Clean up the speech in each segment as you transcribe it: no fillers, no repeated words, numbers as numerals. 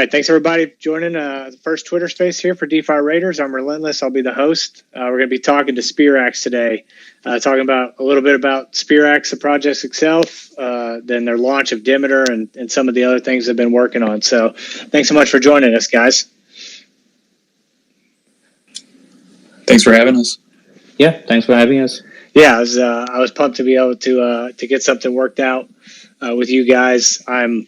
right. Thanks, everybody, for joining the first Twitter space here for DeFi Raiders. I'm Relentless. I'll be the host. We're going to be talking to Sperax today, talking about a little bit about Sperax, the project itself, then their launch of Demeter and some of the other things they've been working on. So thanks so much for joining us, guys. Thanks for having us. Yeah, thanks for having us. Yeah, I was pumped to be able to get something worked out with you guys. The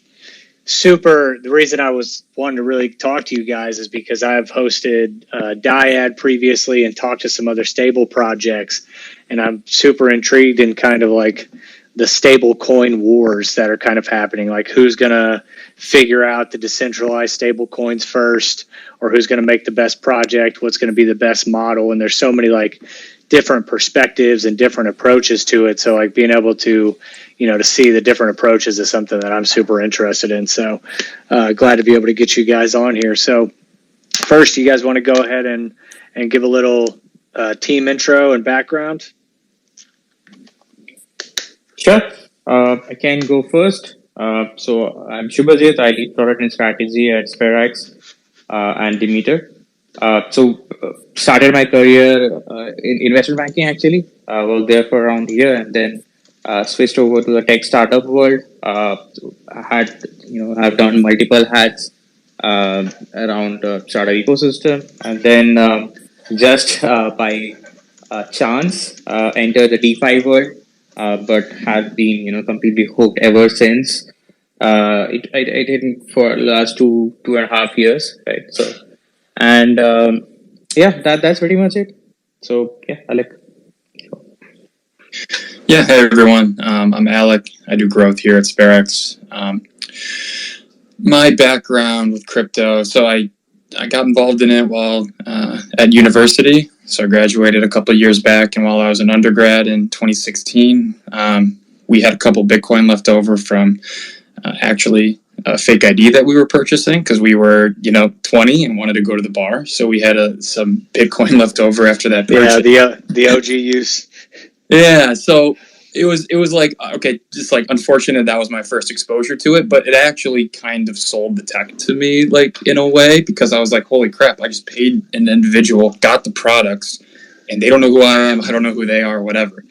reason I was wanting to really talk to you guys is because I've hosted Dyad previously and talked to some other stable projects, and I'm super intrigued in kind of like the stable coin wars that are kind of happening, like who's going to figure out the decentralized stable coins first, or who's going to make the best project, what's going to be the best model. And there's so many like different perspectives and different approaches to it. So like being able to, to see the different approaches is something that I'm super interested in. So glad to be able to get you guys on here. So first, you guys want to go ahead and give a little team intro and background? Sure. I can go first. So I'm Shubhajit. I lead product and strategy at Sperax and Demeter. Started my career in investment banking, actually. Worked there for around a year and then switched over to the tech startup world. I've done multiple hats around the startup ecosystem, and then just by chance entered the DeFi world, but have been completely hooked ever since. I did it for the last two and a half years, right? So, and that's pretty much it. So yeah, Alec. Yeah, hey everyone. I'm Alec. I do growth here at Sperax. My background with crypto, so I got involved in it while at university. So I graduated a couple of years back, and while I was an undergrad in 2016, we had a couple Bitcoin left over from actually a fake ID that we were purchasing because we were 20 and wanted to go to the bar. So we had some Bitcoin left over after that purchase. Yeah, the OG use. Yeah, so it was like, okay, just like unfortunate that was my first exposure to it, but it actually kind of sold the tech to me, like in a way, because I was like, holy crap, I just paid an individual, got the products, and they don't know who I am, I don't know who they are, whatever.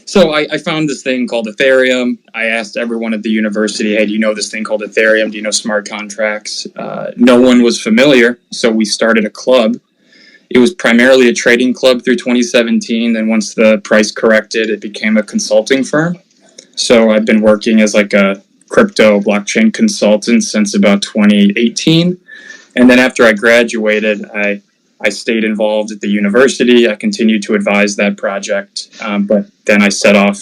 So I found this thing called Ethereum. I asked everyone at the university, hey, do you know this thing called Ethereum? Do you know smart contracts? No one was familiar, so we started a club. It was primarily a trading club through 2017. Then once the price corrected, it became a consulting firm. So I've been working as like a crypto blockchain consultant since about 2018. And then after I graduated, I stayed involved at the university. I continued to advise that project. But then I set off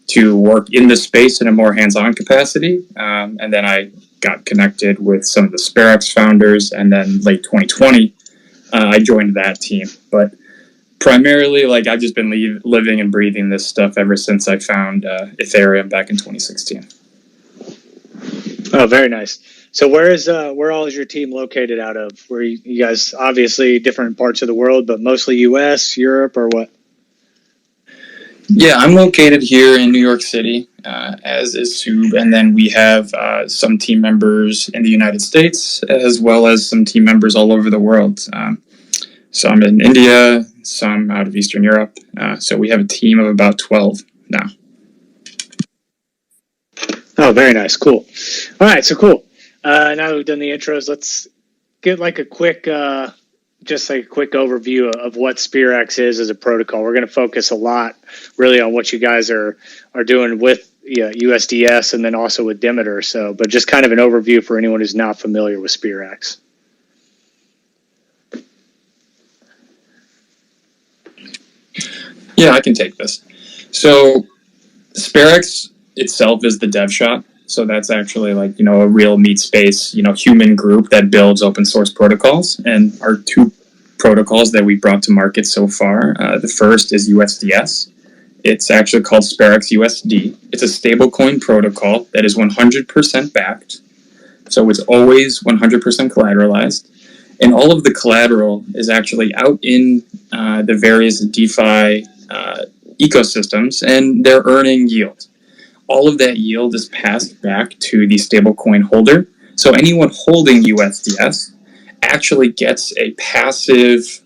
to work in the space in a more hands-on capacity. And then I got connected with some of the Sperax founders. And then late 2020, I joined that team, but primarily, like I've just been living and breathing this stuff ever since I found Ethereum back in 2016. Oh, very nice. So where all is your team located out of? Where you guys obviously different parts of the world, but mostly U.S., Europe, or what? Yeah, I'm located here in New York City, as is Sub, and then we have some team members in the United States, as well as some team members all over the world. Some in India, some out of Eastern Europe. So we have a team of about 12 now. Oh, very nice. Cool. All right, so cool. Now that we've done the intros, let's get like a quick overview of what Sperax is as a protocol. We're going to focus a lot really on what you guys are doing with USDS and then also with Demeter. So, but just kind of an overview for anyone who's not familiar with Sperax. Yeah, I can take this. So Sperax itself is the dev shop. So that's actually like, a real meat space, human group that builds open source protocols. And our two protocols that we brought to market so far, the first is USDS. It's actually called Sperax USD. It's a stablecoin protocol that is 100% backed. So it's always 100% collateralized. And all of the collateral is actually out in the various DeFi ecosystems, and they're earning yield. All of that yield is passed back to the stablecoin holder So anyone holding USDS actually gets a passive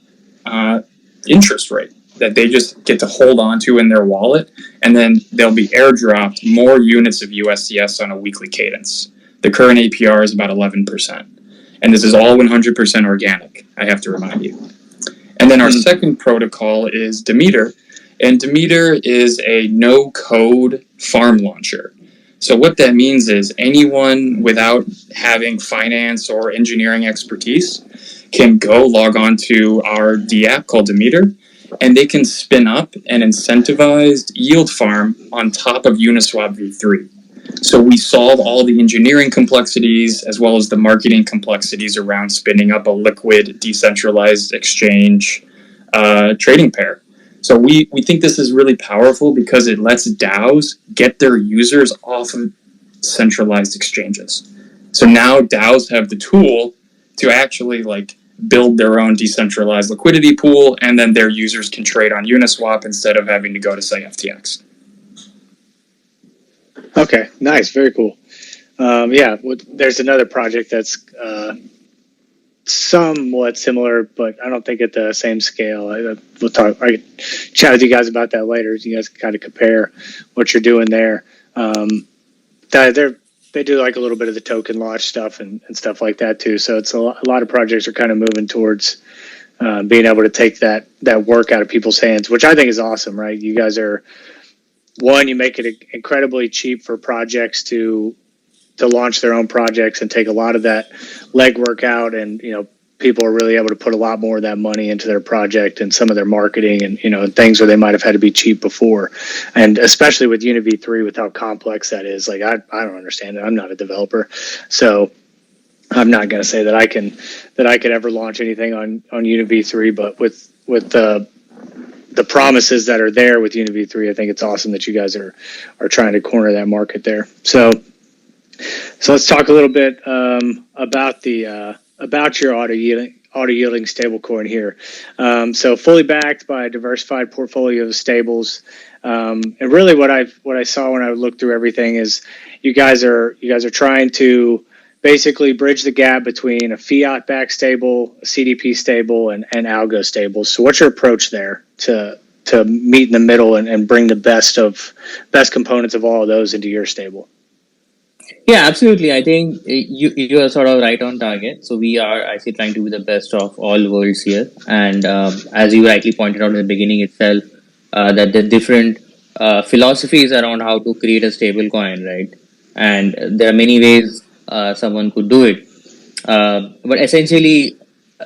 interest rate that they just get to hold on to in their wallet, and then they'll be airdropped more units of USDS on a weekly cadence. The current APR is about 11%. And this is all 100% organic, I have to remind you. And then our second protocol is Demeter. And Demeter is a no-code farm launcher. So what that means is anyone without having finance or engineering expertise can go log on to our D app called Demeter, and they can spin up an incentivized yield farm on top of Uniswap v3. So we solve all the engineering complexities as well as the marketing complexities around spinning up a liquid, decentralized exchange trading pair. So we think this is really powerful because it lets DAOs get their users off of centralized exchanges. So now DAOs have the tool to actually build their own decentralized liquidity pool, and then their users can trade on Uniswap instead of having to go to, say, FTX. Okay, nice, very cool. There's another project that's somewhat similar, but I don't think at the same scale. I can chat with you guys about that later. You guys can kind of compare what you're doing there. They do like a little bit of the token launch stuff and stuff like that too. So it's a lot of projects are kind of moving towards being able to take that work out of people's hands, which I think is awesome, right? You guys are you make it incredibly cheap for projects to launch their own projects and take a lot of that legwork out, and people are really able to put a lot more of that money into their project and some of their marketing and things where they might have had to be cheap before, and especially with UniV3 with how complex that is. Like I don't understand it. I'm not a developer, so I'm not going to say that I could ever launch anything on UniV3, but with the promises that are there with UniV3, I think it's awesome that you guys are trying to corner that market there. So let's talk a little bit about your auto yielding stablecoin here. So fully backed by a diversified portfolio of stables, and really what I saw when I looked through everything is you guys are trying to basically bridge the gap between a fiat backed stable, a CDP stable, and algo stables. So what's your approach there to meet in the middle and bring the best components of all of those into your stable? Yeah, absolutely. I think you are sort of right on target. So we are actually trying to be the best of all worlds here. And as you rightly pointed out in the beginning itself, that the different philosophies around how to create a stable coin, right? And there are many ways someone could do it. But essentially,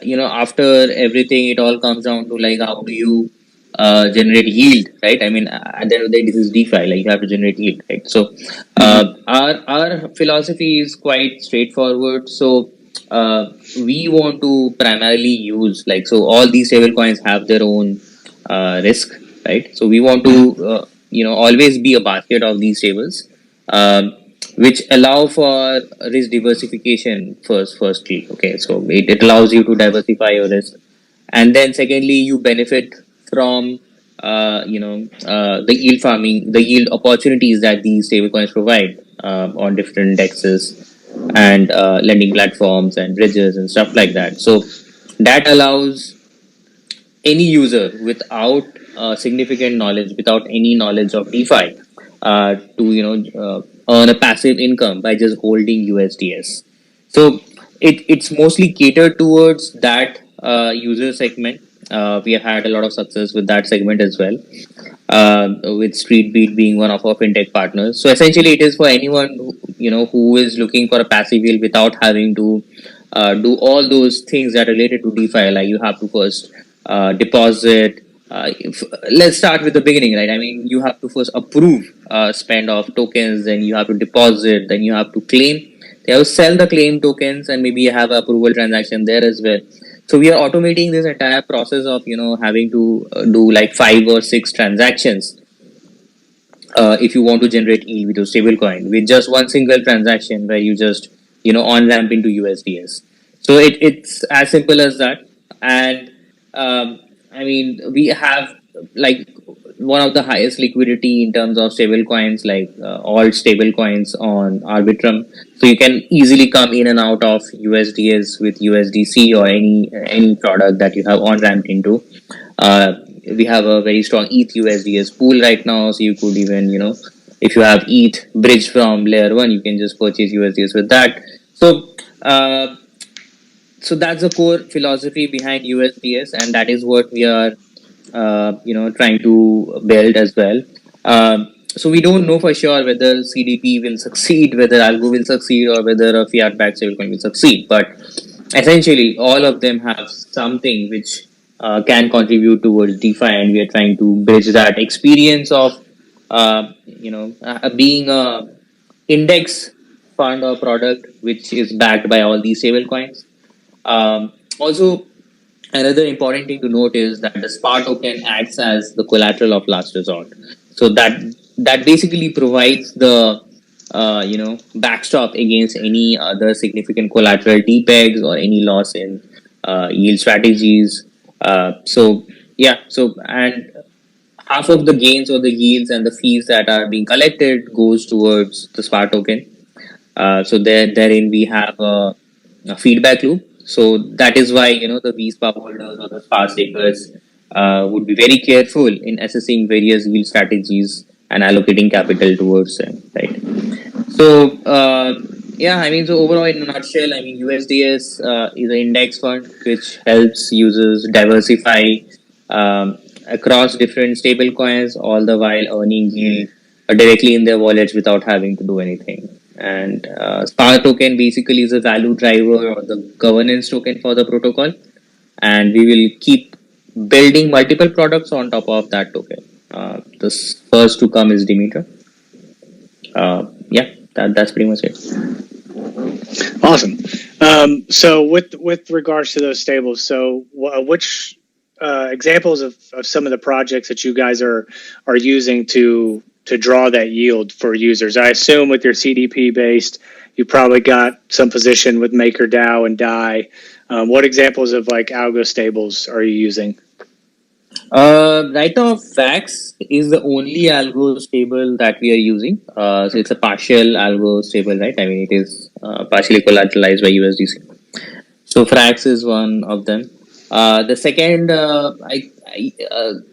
after everything, it all comes down to how do you generate yield, right? I mean, at the end of the day, this is DeFi. You have to generate yield, right? So our philosophy is quite straightforward. So we want to primarily use so all these stable coins have their own risk, right? So we want to always be a basket of these stables, which allow for risk diversification firstly. Okay, so it allows you to diversify your risk, and then secondly, you benefit from the yield farming, the yield opportunities that these stablecoins provide on different indexes and lending platforms and bridges and stuff like that. So that allows any user without significant knowledge, without any knowledge of DeFi, to earn a passive income by just holding USDS. So it's mostly catered towards that user segment. We have had a lot of success with that segment as well, with Streetbeat being one of our fintech partners. So essentially, it is for anyone who is looking for a passive yield without having to do all those things that are related to DeFi. Like you have to first deposit. Let's start with the beginning, right? I mean, you have to first approve spend of tokens, then you have to deposit, then you have to claim. They have to sell the claim tokens, and maybe you have an approval transaction there as well. So we are automating this entire process of having to do 5 or 6 transactions if you want to generate yield with your stablecoin with just one single transaction where you just on ramp into USDS. So it's as simple as that. And I mean, we have one of the highest liquidity in terms of stable coins, like all stable coins on Arbitrum. So you can easily come in and out of USDS with USDC or any product that you have on ramped into. We have a very strong ETH USDS pool right now, so you could even, if you have ETH bridge from layer one, you can just purchase USDS with that. So so that's the core philosophy behind USDS, and that is what we are trying to build as well. So we don't know for sure whether CDP will succeed, whether Algo will succeed, or whether a fiat-backed stablecoin will succeed. But essentially, all of them have something which can contribute towards DeFi, and we are trying to bridge that experience of being a index fund or product which is backed by all these stablecoins. Also, another important thing to note is that the SPA token acts as the collateral of last resort. So that basically provides the backstop against any other significant collateral depegs or any loss in yield strategies. And half of the gains or the yields and the fees that are being collected goes towards the SPA token. So therein we have a feedback loop. So that is why the VSPA holders or the SPA stakers would be very careful in assessing various yield strategies and allocating capital towards them, right? So so overall, in a nutshell, USDS is an index fund which helps users diversify across different stable coins, all the while earning yield directly in their wallets without having to do anything. And SPA token basically is a value driver or the governance token for the protocol, and we will keep building multiple products on top of that token. The first to come is Demeter. That's pretty much it. Awesome. So with regards to those stables, so which examples of some of the projects that you guys are using to draw that yield for users? I assume with your CDP based, you probably got some position with MakerDAO and DAI. What examples of like algo stables are you using? Right now, Frax is the only algo stable that we are using. So it's a partial algo stable, right? It is partially collateralized by USDC. So Frax is one of them. The second,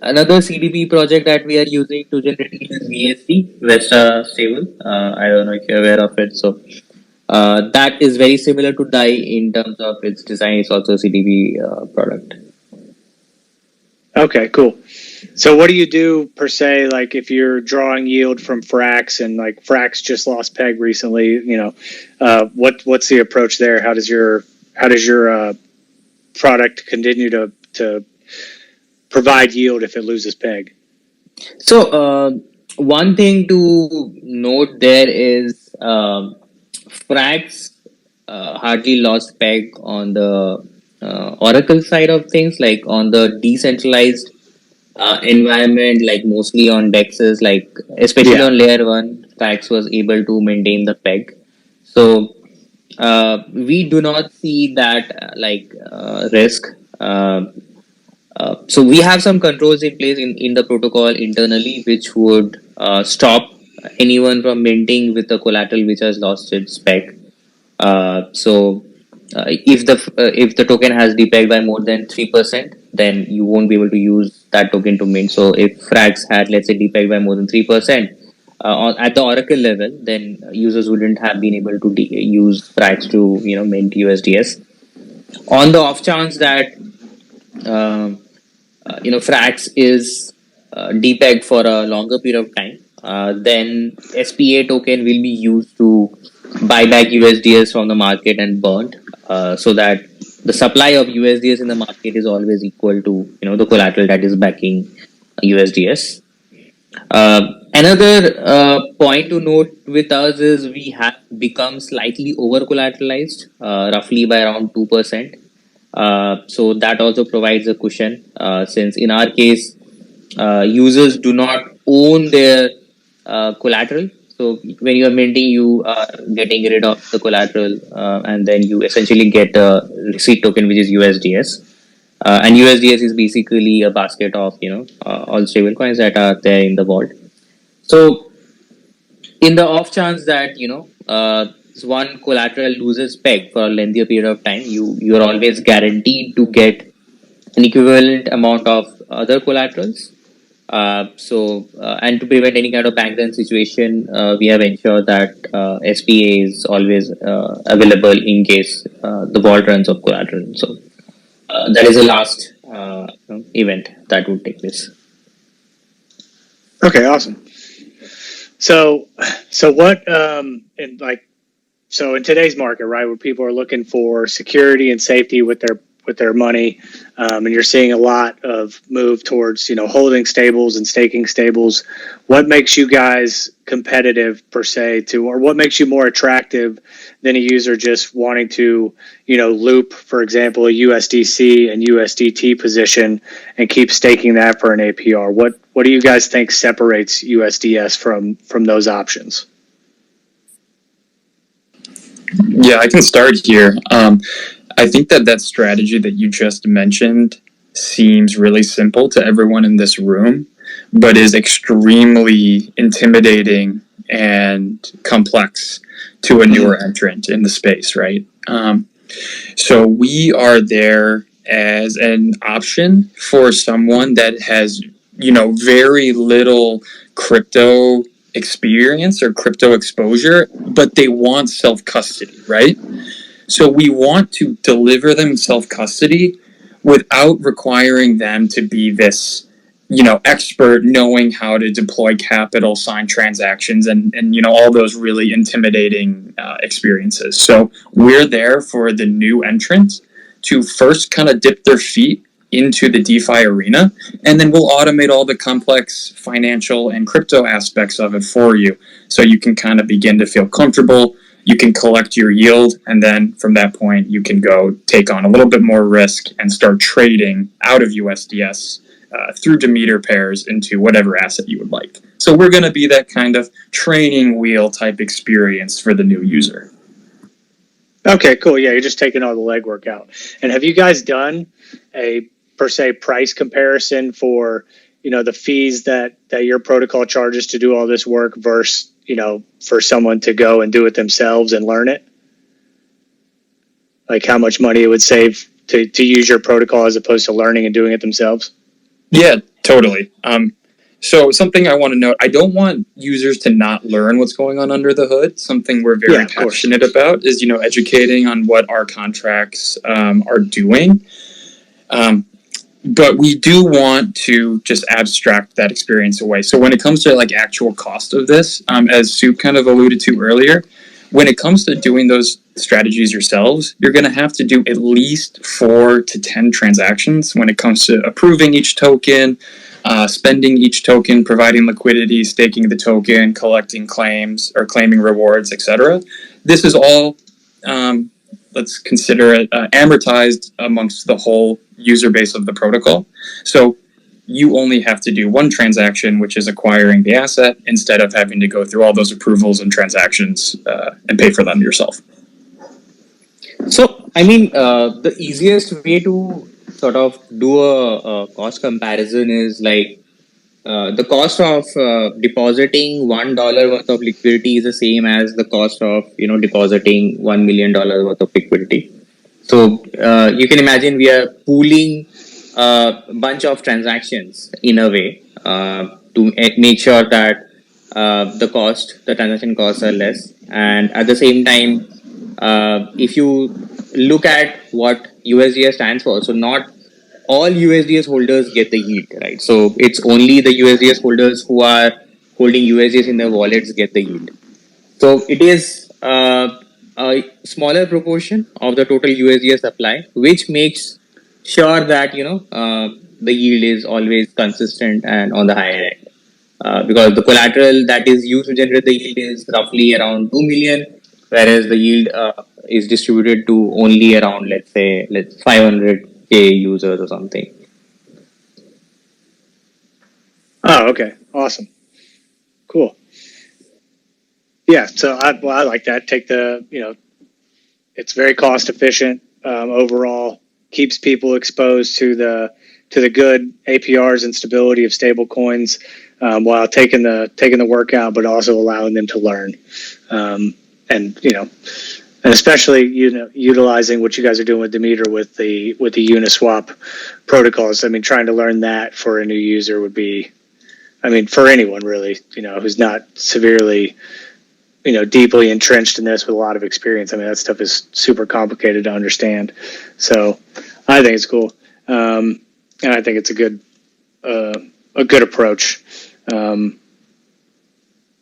another CDP project that we are using to generate is VST, Vesta stable. I don't know if you're aware of it. So that is very similar to DAI in terms of its design. It's also a CDP product. Okay, cool. So what do you do per se, like if you're drawing yield from Frax and like Frax just lost peg recently, what's the approach there? How does your product continue to provide yield if it loses peg? So one thing to note there is Frax hardly lost peg on the Oracle side of things, like on the decentralized environment, like mostly on DEXs, like especially on layer one, Frax was able to maintain the peg. So we do not see that risk. So we have some controls in place in the protocol internally, which would stop anyone from minting with the collateral which has lost its peg. If the token has depegged by more than 3%, then you won't be able to use that token to mint. So if Frax had, let's say, depegged by more than 3% at the Oracle level, then users wouldn't have been able to use Frax to mint USDS. On the off chance that Frax is depegged for a longer period of time, then SPA token will be used to buy back USDS from the market and burnt, so that the supply of USDS in the market is always equal to the collateral that is backing USDS. Another point to note with us is we have become slightly over collateralized, roughly by around 2%. So that also provides a cushion, since in our case, users do not own their collateral. So when you are minting, you are getting rid of the collateral, and then you essentially get a receipt token, which is USDS. And USDS is basically a basket of all stable coins that are there in the vault. So in the off chance that one collateral loses peg for a lengthier period of time, you're always guaranteed to get an equivalent amount of other collaterals. And to prevent any kind of bank run situation, we have ensured that SPA is always available in case the vault runs of collateral. So that is the last event that would take place. Okay, awesome. So what in today's market, right, where people are looking for security and safety with their money, and you're seeing a lot of move towards holding stables and staking stables. What makes you guys competitive per se or what makes you more attractive than a user just wanting to loop, for example, a USDC and USDT position and keep staking that for an APR? What do you guys think separates USDS from those options? Yeah, I can start here. I think that strategy that you just mentioned seems really simple to everyone in this room, but is extremely intimidating and complex to a newer entrant in the space, right? So we are there as an option for someone that has, very little crypto experience or crypto exposure, but they want self-custody, right? So we want to deliver them self-custody without requiring them to be this, expert knowing how to deploy capital, sign transactions, and all those really intimidating experiences. So we're there for the new entrant to first kind of dip their feet into the DeFi arena, and then we'll automate all the complex financial and crypto aspects of it for you. So you can kind of begin to feel comfortable. You can collect your yield, and then from that point, you can go take on a little bit more risk and start trading out of USDS through Demeter pairs into whatever asset you would like. So we're going to be that kind of training wheel type experience for the new user. Okay, cool. Yeah, you're just taking all the legwork out. And have you guys done a per se price comparison for the fees that your protocol charges to do all this work versus for someone to go and do it themselves and learn it? Like how much money it would save to use your protocol as opposed to learning and doing it themselves? Yeah, totally. So something I want to note, I don't want users to not learn what's going on under the hood. Something we're very passionate about is, educating on what our contracts are doing. But we do want to just abstract that experience away. So when it comes to like actual cost of this, as Soup kind of alluded to earlier, when it comes to doing those strategies yourselves, you're going to have to do at least 4 to 10 transactions when it comes to approving each token, spending each token, providing liquidity, staking the token, collecting claims or claiming rewards, etc. This is all, let's consider it amortized amongst the whole user base of the protocol. So you only have to do one transaction, which is acquiring the asset, instead of having to go through all those approvals and transactions and pay for them yourself. So, the easiest way to sort of do a cost comparison is like the cost of depositing $1 worth of liquidity is the same as the cost of depositing $1 million worth of liquidity. So you can imagine we are pooling a bunch of transactions in a way to make sure that the transaction costs are less, and at the same time, if you look at what USDS stands for, so not all USDS holders get the yield, right? So it's only the USDS holders who are holding USDS in their wallets get the yield. So it is a smaller proportion of the total USDS supply, which makes sure that the yield is always consistent and on the higher end. Because the collateral that is used to generate the yield is roughly around 2 million, whereas the yield is distributed to only around, let's 500K users or something. Oh, okay. Awesome. Cool. Yeah, so I like that. Take the, it's very cost efficient overall. keeps people exposed to the good APRs and stability of stable coins, while taking the work out, but also allowing them to learn. And especially utilizing what you guys are doing with Demeter with the Uniswap protocols. I mean, trying to learn that for a new user would be, I mean, for anyone really, who's not severely, deeply entrenched in this with a lot of experience. I mean, that stuff is super complicated to understand. So I think it's cool. And I think it's a good approach.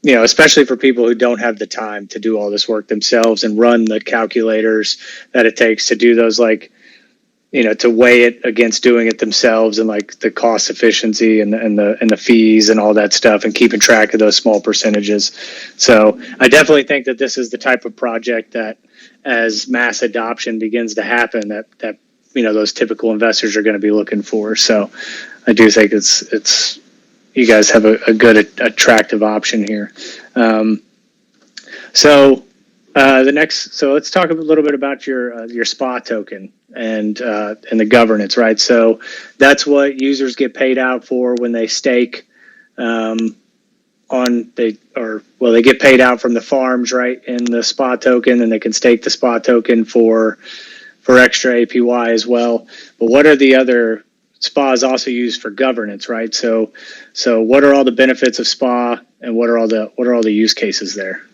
Especially for people who don't have the time to do all this work themselves and run the calculators that it takes to do those, to weigh it against doing it themselves, and like the cost efficiency and the fees and all that stuff, and keeping track of those small percentages. So I definitely think that this is the type of project that, as mass adoption begins to happen, that those typical investors are going to be looking for. So I do think it's you guys have a good attractive option here. So let's talk a little bit about your SPA token and the governance, right? So that's what users get paid out for when they stake. They get paid out from the farms, right, in the SPA token, and they can stake the SPA token for extra APY as well. But what are the other? SPA is also used for governance, right? So what are all the benefits of SPA, and what are all the use cases there?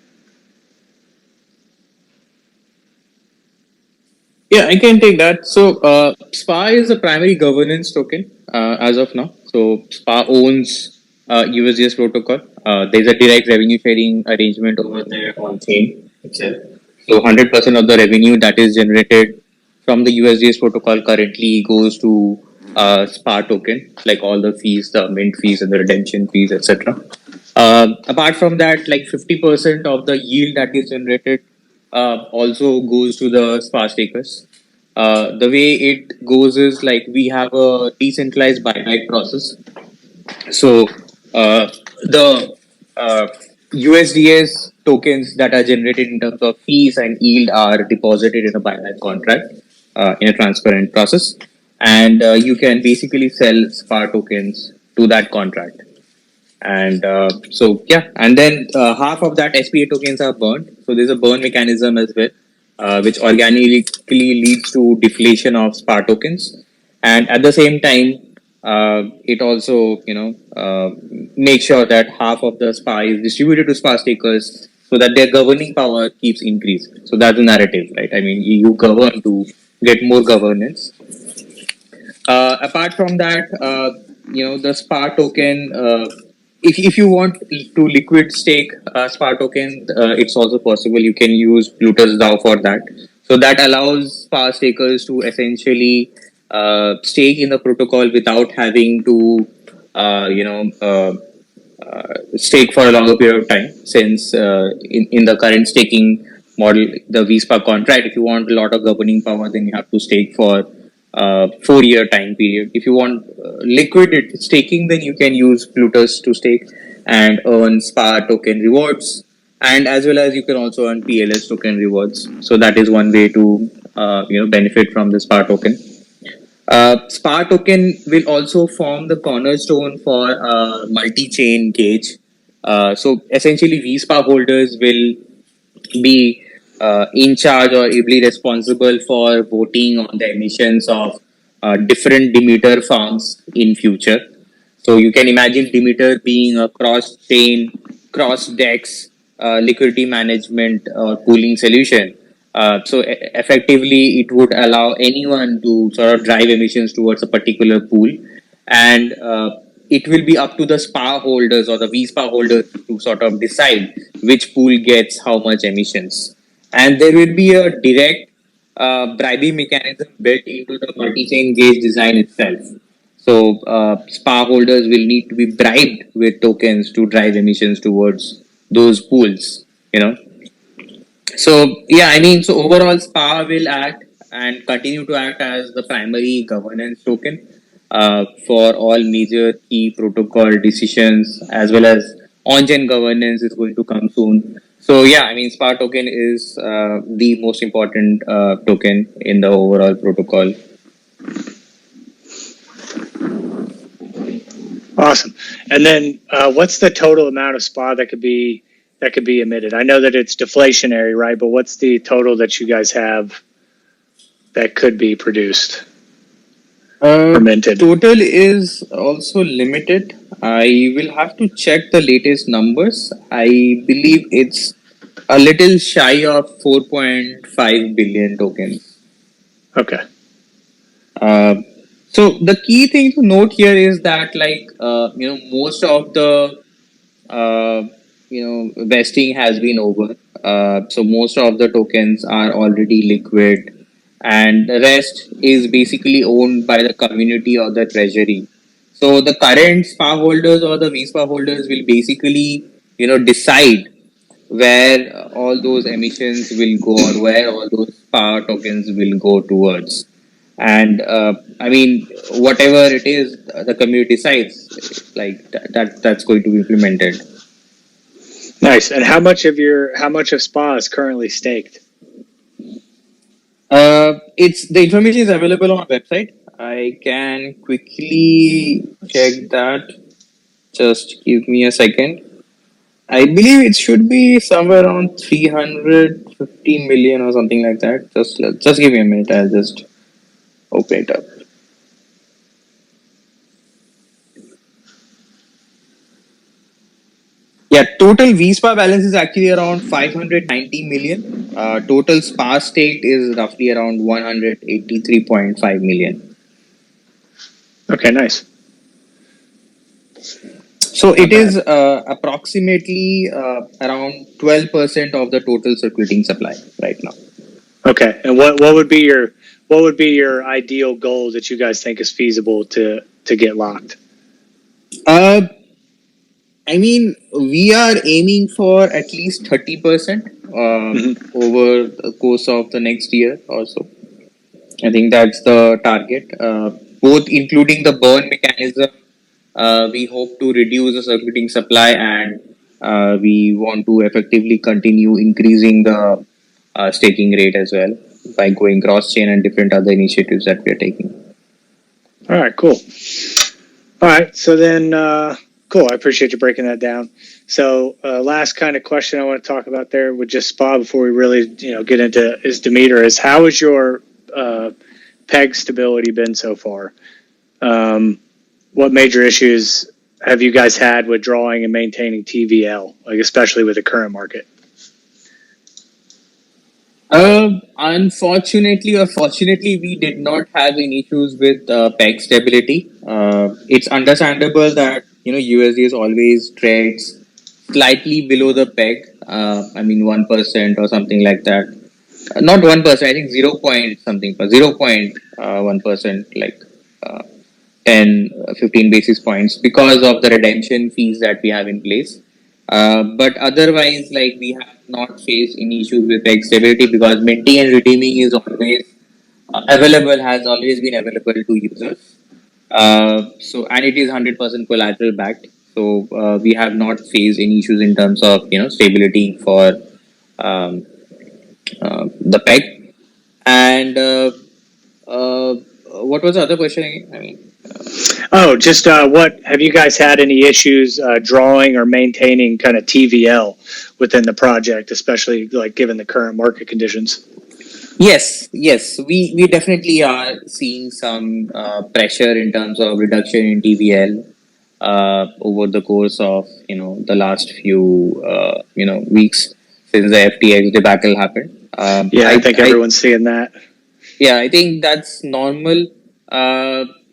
Yeah, I can take that. So SPA is the primary governance token as of now. So SPA owns USDS protocol. There's a direct revenue sharing arrangement over there on chain itself. So 100% of the revenue that is generated from the USDS protocol currently goes to SPA token, like all the fees, the mint fees and the redemption fees, etc. Apart from that, like 50% of the yield that is generated also goes to the SPA stakers. The way it goes is like we have a decentralized buyback process. So the USDS tokens that are generated in terms of fees and yield are deposited in a buyback contract in a transparent process, and you can basically sell SPA tokens to that contract. And and then half of that SPA tokens are burned. So there's a burn mechanism as well, which organically leads to deflation of SPA tokens. And at the same time, it also makes sure that half of the SPA is distributed to SPA stakers so that their governing power keeps increasing. So that's the narrative, right? I mean, you govern to get more governance. Apart from that, the SPA token, if you want to liquid stake SPA token, it's also possible. You can use Plutus DAO for that. So that allows SPA stakers to essentially stake in the protocol without having to, stake for a longer period of time. Since in the current staking model, the VSPA contract, if you want a lot of governing power, then you have to stake for 4-year time period. If you want liquid staking, then you can use Plutus to stake and earn SPA token rewards, and as well as you can also earn PLS token rewards. So that is one way to benefit from the SPA token. SPA token will also form the cornerstone for multi-chain gauge. So essentially, VSPA holders will be in charge or ably responsible for voting on the emissions of different Demeter farms in future. So you can imagine Demeter being a cross-chain, cross-DEX liquidity management or pooling solution. So effectively, it would allow anyone to sort of drive emissions towards a particular pool, and it will be up to the SPA holders or the VSPA holders to sort of decide which pool gets how much emissions. And there will be a direct bribing mechanism built into the multi-chain gauge design itself. So SPA holders will need to be bribed with tokens to drive emissions towards those pools. So yeah, I mean, so overall, SPA will act and continue to act as the primary governance token for all major key protocol decisions, as well as on-chain governance is going to come soon. So yeah, I mean, SPA token is the most important token in the overall protocol. Awesome. And then, what's the total amount of SPA that could be emitted? I know that it's deflationary, right? But what's the total that you guys have that could be produced or minted? Total is also limited. I will have to check the latest numbers. I believe it's a little shy of 4.5 billion tokens. Okay. Uh, so the key thing to note here is that, like, most of the vesting has been over. So most of the tokens are already liquid, and the rest is basically owned by the community or the treasury. So the current SPA holders or the VSPA holders will basically, decide where all those emissions will go or where all those SPA tokens will go towards. And I mean, whatever it is, the community decides, like that's going to be implemented. Nice. And how much of SPA is currently staked? It's the information is available on our website. I can quickly check that. Just give me a second. I believe it should be somewhere around 350 million or something like that. Just give me a minute. I'll just open it up. Yeah, total VSPA balance is actually around 590 million. Total SPA staked is roughly around 183.5 million. Okay, nice. So it is approximately around 12% of the total circulating supply right now. Okay. And what would be your ideal goal that you guys think is feasible to get locked? Uh, I mean, we are aiming for at least 30% over the course of the next year or so. I think that's the target. Both including the burn mechanism, we hope to reduce the circulating supply, and we want to effectively continue increasing the staking rate as well by going cross chain and different other initiatives that we are taking. All right, cool. All right, so then, cool. I appreciate you breaking that down. So, last kind of question I want to talk about there with just SPA before we really, get into is Demeter is how has your peg stability been so far? What major issues have you guys had with drawing and maintaining TVL, like especially with the current market? Unfortunately or fortunately, we did not have any issues with peg stability. It's understandable that USD is always trades slightly below the peg. I mean 1% or something like that. Not 1%. I think 0 point something, 0.1%, like uh, 10, 15 basis points because of the redemption fees that we have in place. But otherwise, like, we have not faced any issues with peg stability because minting and redeeming is always available, has always been available to users. And it is 100% collateral backed. So we have not faced any issues in terms of stability for um, the peg. And what was the other question again? I mean, Oh, just what have you guys had any issues drawing or maintaining kind of TVL within the project, especially like given the current market conditions? yes, we definitely are seeing some pressure in terms of reduction in TVL over the course of the last few weeks since the FTX debacle happened. Yeah, I think everyone's seeing that. Yeah, I think that's normal.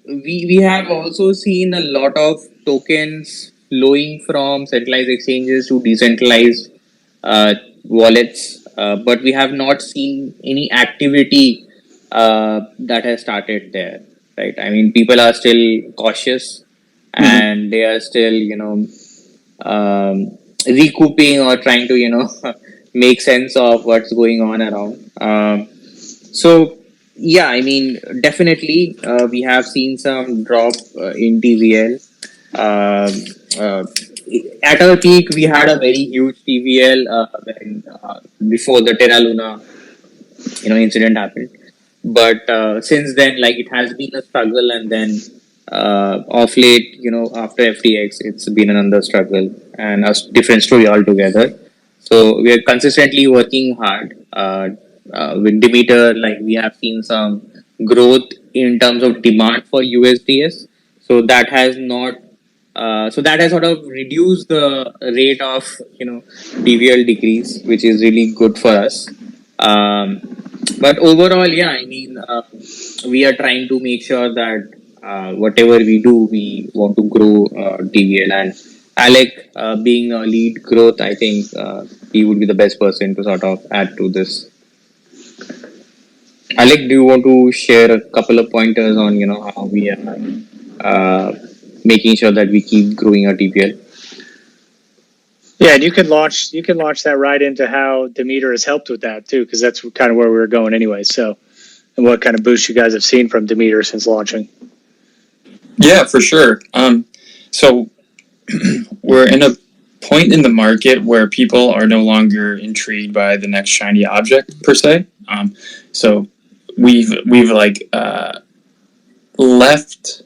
We have also seen a lot of tokens flowing from centralized exchanges to decentralized wallets, but we have not seen any activity that has started there. Right? I mean, people are still cautious, and they are still recouping or trying to make sense of what's going on around. So yeah, I mean, definitely, we have seen some drop in TVL. Um uh, at our peak, we had a very huge TVL before the Terra Luna, incident happened. But since then, like, it has been a struggle, and then Off late, after FTX, it's been another struggle and a different story altogether. So we are consistently working hard. With Demeter, like we have seen some growth in terms of demand for USDS. So that has not, so that has sort of reduced the rate of TVL decrease, which is really good for us. Um, but overall, yeah, I mean, we are trying to make sure that whatever we do, we want to grow TVL. And Alec, being a lead growth, I think he would be the best person to sort of add to this. Alec, do you want to share a couple of pointers on how we are making sure that we keep growing our TPL? Yeah, and you can launch that right into how Demeter has helped with that too, because that's kind of where we were going anyway. So, and what kind of boost you guys have seen from Demeter since launching? Yeah, for sure. So we're in a point in the market where people are no longer intrigued by the next shiny object per se. So we've like left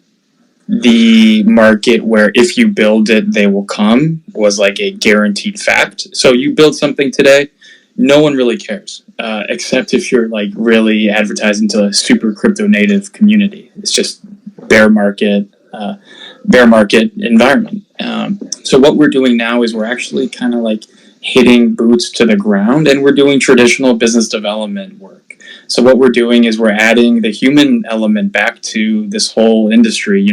the market where if you build it, they will come was like a guaranteed fact. So you build something today, no one really cares, except if you're like really advertising to a super crypto native community. It's just bear market environment. So what we're doing now is we're actually kind of like hitting boots to the ground, and we're doing traditional business development work. So what we're doing is we're adding the human element back to this whole industry.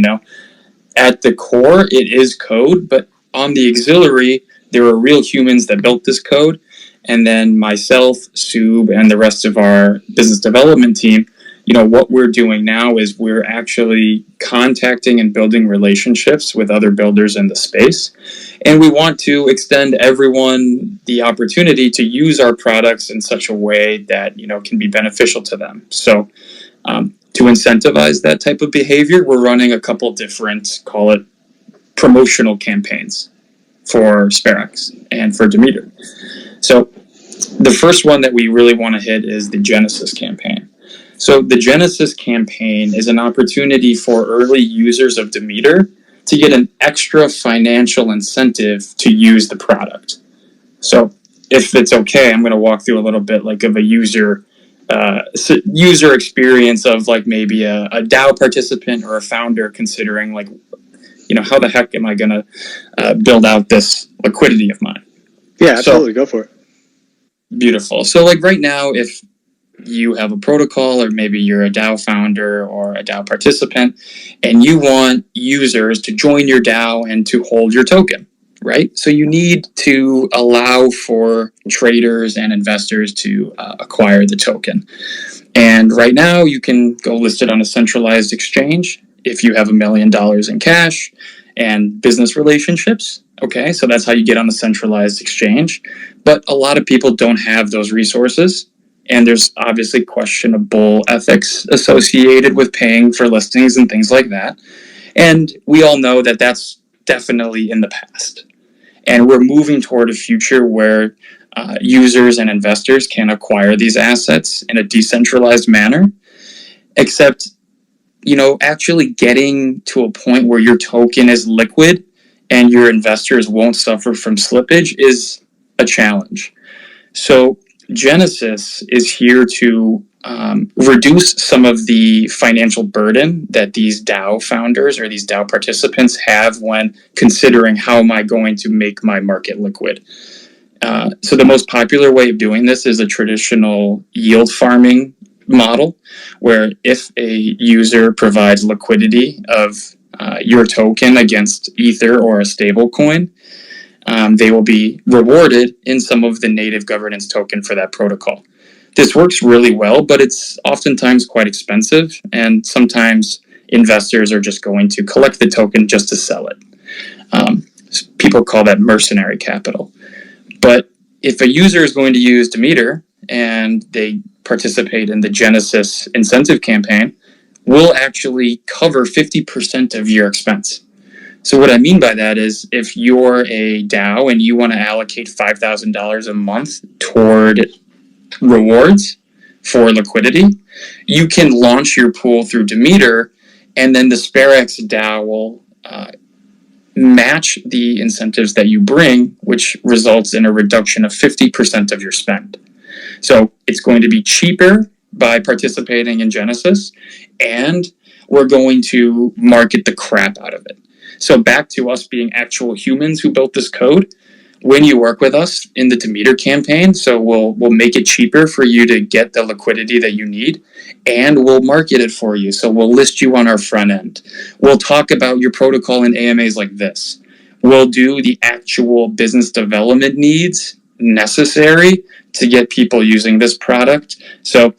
At the core, it is code, but on the auxiliary, there are real humans that built this code. And then myself, Sub, and the rest of our business development team, what we're doing now is we're actually contacting and building relationships with other builders in the space. And we want to extend everyone the opportunity to use our products in such a way that, can be beneficial to them. So to incentivize that type of behavior, we're running a couple different, call it, promotional campaigns for Sperax and for Demeter. So the first one that we really want to hit is the Genesis campaign. So the Genesis campaign is an opportunity for early users of Demeter to get an extra financial incentive to use the product. So if it's okay, I'm going to walk through a little bit like of a user experience of like maybe a DAO participant or a founder considering like, how the heck am I going to build out this liquidity of mine? Yeah, absolutely. Go for it. Beautiful. So like right now, if you have a protocol or maybe you're a DAO founder or a DAO participant and you want users to join your DAO and to hold your token, right? So you need to allow for traders and investors to acquire the token. And right now you can go list it on a centralized exchange if you have $1 million in cash and business relationships. Okay, so that's how you get on a centralized exchange. But a lot of people don't have those resources. And there's obviously questionable ethics associated with paying for listings and things like that. And we all know that that's definitely in the past. And we're moving toward a future where users and investors can acquire these assets in a decentralized manner, except, actually getting to a point where your token is liquid and your investors won't suffer from slippage is a challenge. So Genesis is here to reduce some of the financial burden that these DAO founders or these DAO participants have when considering how am I going to make my market liquid. So the most popular way of doing this is a traditional yield farming model, where if a user provides liquidity of your token against Ether or a stable coin, they will be rewarded in some of the native governance token for that protocol. This works really well, but it's oftentimes quite expensive, and sometimes investors are just going to collect the token just to sell it. People call that mercenary capital. But if a user is going to use Demeter and they participate in the Genesis incentive campaign, we'll actually cover 50% of your expense. So what I mean by that is if you're a DAO and you want to allocate $5,000 a month toward rewards for liquidity, you can launch your pool through Demeter and then the Sperax DAO will match the incentives that you bring, which results in a reduction of 50% of your spend. So it's going to be cheaper by participating in Genesis, and we're going to market the crap out of it. So back to us being actual humans who built this code. When you work with us in the Demeter campaign, so we'll make it cheaper for you to get the liquidity that you need, and we'll market it for you. So we'll list you on our front end. We'll talk about your protocol in AMAs like this. We'll do the actual business development needs necessary to get people using this product. So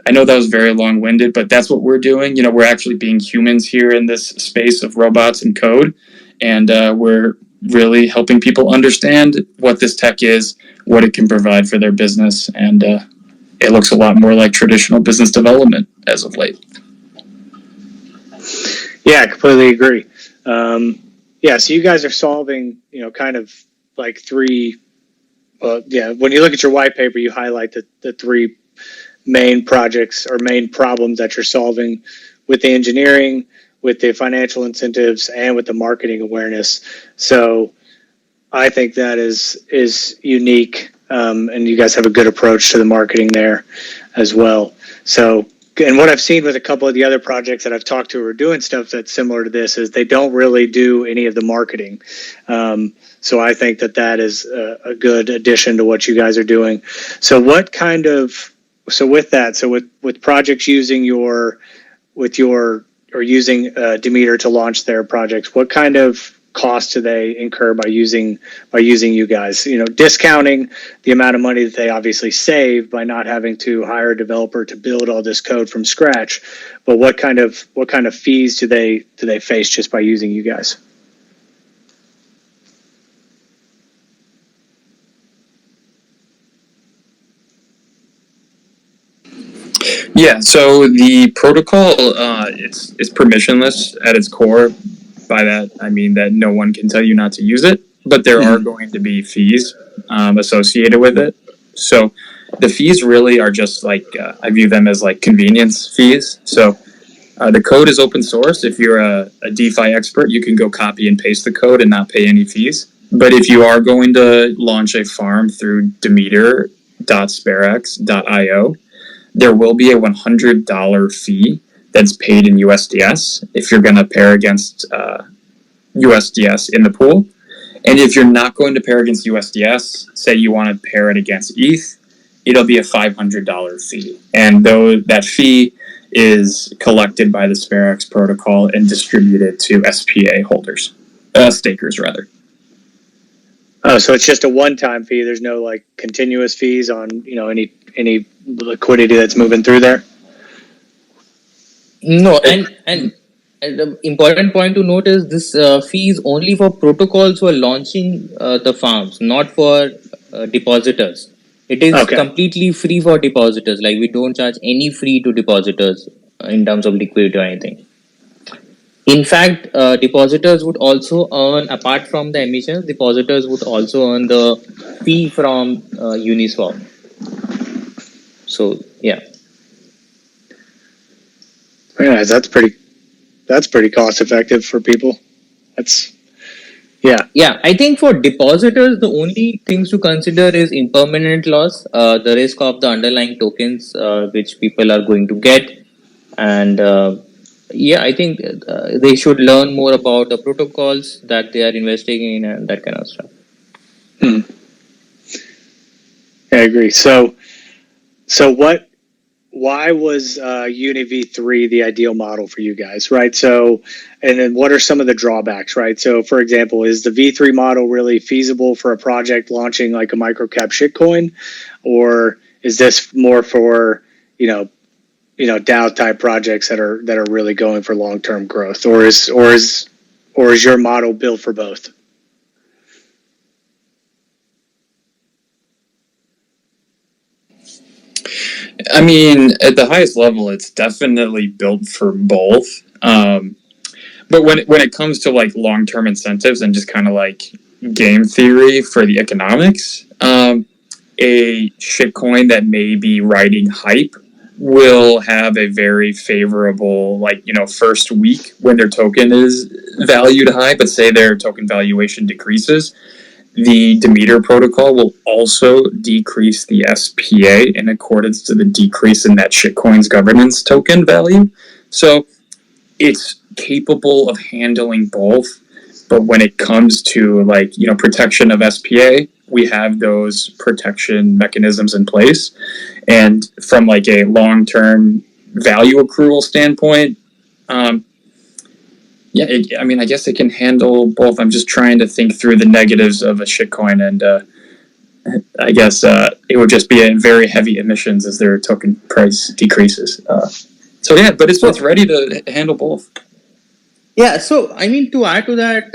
I know that was very long-winded, but that's what we're doing. You know, we're actually being humans here in this space of robots and code, and we're really helping people understand what this tech is, what it can provide for their business, and it looks a lot more like traditional business development as of late. Yeah, I completely agree. Yeah, so you guys are solving, you know, kind of like three. Well, yeah, when you look at your white paper, you highlight the three main projects or main problems that you're solving with the engineering, with the financial incentives, and with the marketing awareness. So I think that is unique, and you guys have a good approach to the marketing there as well. So, and what I've seen with a couple of the other projects that I've talked to who are doing stuff that's similar to this is they don't really do any of the marketing. So I think that is a good addition to what you guys are doing. So what kind of, so with that, so with projects using using Demeter to launch their projects, what kind of cost do they incur by using you guys? You know, discounting the amount of money that they obviously save by not having to hire a developer to build all this code from scratch. But what kind of fees do they face just by using you guys? Yeah, so the protocol, it's permissionless at its core. By that, I mean that no one can tell you not to use it, but there are going to be fees associated with it. So the fees really are just like, I view them as like convenience fees. So the code is open source. If you're a DeFi expert, you can go copy and paste the code and not pay any fees. But if you are going to launch a farm through Demeter.sperax.io, there will be a $100 fee that's paid in USDS if you're going to pair against USDS in the pool. And if you're not going to pair against USDS, say you want to pair it against ETH, it'll be a $500 fee. And that fee is collected by the Sperax protocol and distributed to SPA holders, stakers rather. Oh, so it's just a one-time fee. There's no like continuous fees on, you know, any liquidity that's moving through there? No, and the important point to note is this fee is only for protocols who are launching the farms, not for depositors. It is completely free for depositors. Like, we don't charge any fee to depositors in terms of liquidity or anything. In fact, depositors would also earn, apart from the emissions, depositors would also earn the fee from Uniswap. So, yeah. Yeah, that's pretty cost effective for people. Yeah, I think for depositors, the only things to consider is impermanent loss, the risk of the underlying tokens which people are going to get. And yeah, I think they should learn more about the protocols that they are investing in and that kind of stuff. I agree. So why was Uni V3 the ideal model for you guys, right? So, and then what are some of the drawbacks, right? So, for example, is the V3 model really feasible for a project launching like a microcap shitcoin, or is this more for DAO type projects that are really going for long term growth, or is your model built for both? I mean, at the highest level, it's definitely built for both. But when it comes to like long-term incentives and just kind of like game theory for the economics, a shitcoin that may be riding hype will have a very favorable, first week when their token is valued high, but say their token valuation decreases, the Demeter protocol will also decrease the SPA in accordance to the decrease in that shitcoin's governance token value. So it's capable of handling both. But when it comes to protection of SPA, we have those protection mechanisms in place. And from a long-term value accrual standpoint, I guess it can handle both. I'm just trying to think through the negatives of a shitcoin, and I guess it would just be in very heavy emissions as their token price decreases. But it's ready to handle both. Yeah, so I mean, to add to that,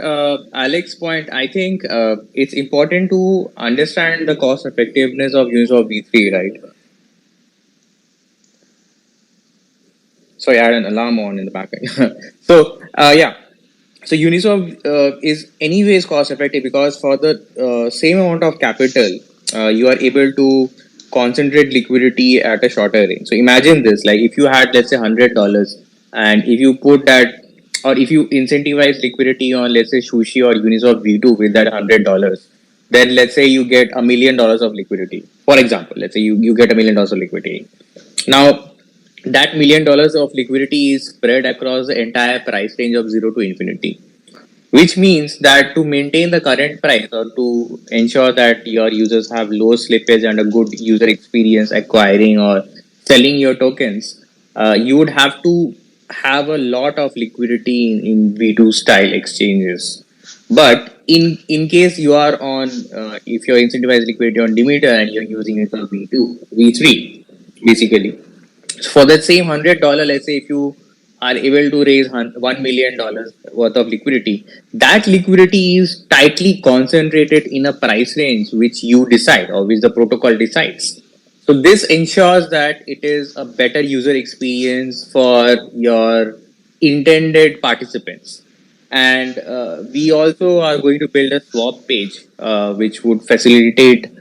Alex's point, I think it's important to understand the cost effectiveness of use of V3, right? Sorry, I had an alarm on in the background. So Uniswap is anyways cost effective because for the same amount of capital, you are able to concentrate liquidity at a shorter range. So imagine this, like if you had, let's say, $100, and if you put that, or if you incentivize liquidity on, let's say, Sushi or Uniswap V2 with that $100, then let's say you get $1 million of liquidity. For example, let's say you get $1 million of liquidity. Now, that $1 million of liquidity is spread across the entire price range of 0 to infinity, which means that to maintain the current price or to ensure that your users have low slippage and a good user experience acquiring or selling your tokens, you would have to have a lot of liquidity in V2 style exchanges. But in case you are on, if you're incentivized liquidity on Demeter and you're using it for V3, basically. So for that same $100, let's say if you are able to raise $1 million worth of liquidity, that liquidity is tightly concentrated in a price range which you decide or which the protocol decides. So this ensures that it is a better user experience for your intended participants. And we also are going to build a swap page which would facilitate,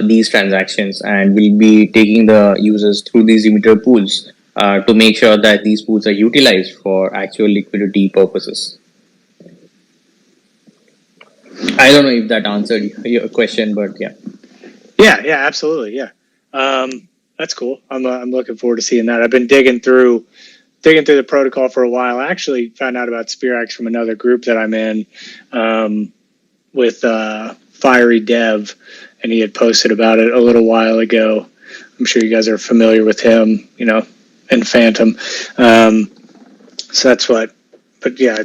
these transactions, and we'll be taking the users through these emitter pools to make sure that these pools are utilized for actual liquidity purposes. I don't know if that answered your question, but yeah. Yeah, absolutely. Yeah. That's cool. I'm looking forward to seeing that. I've been digging through the protocol for a while. I actually found out about Sperax from another group that I'm in with Fiery Dev, and he had posted about it a little while ago. I'm sure you guys are familiar with him, and Phantom. So that's what. But yeah,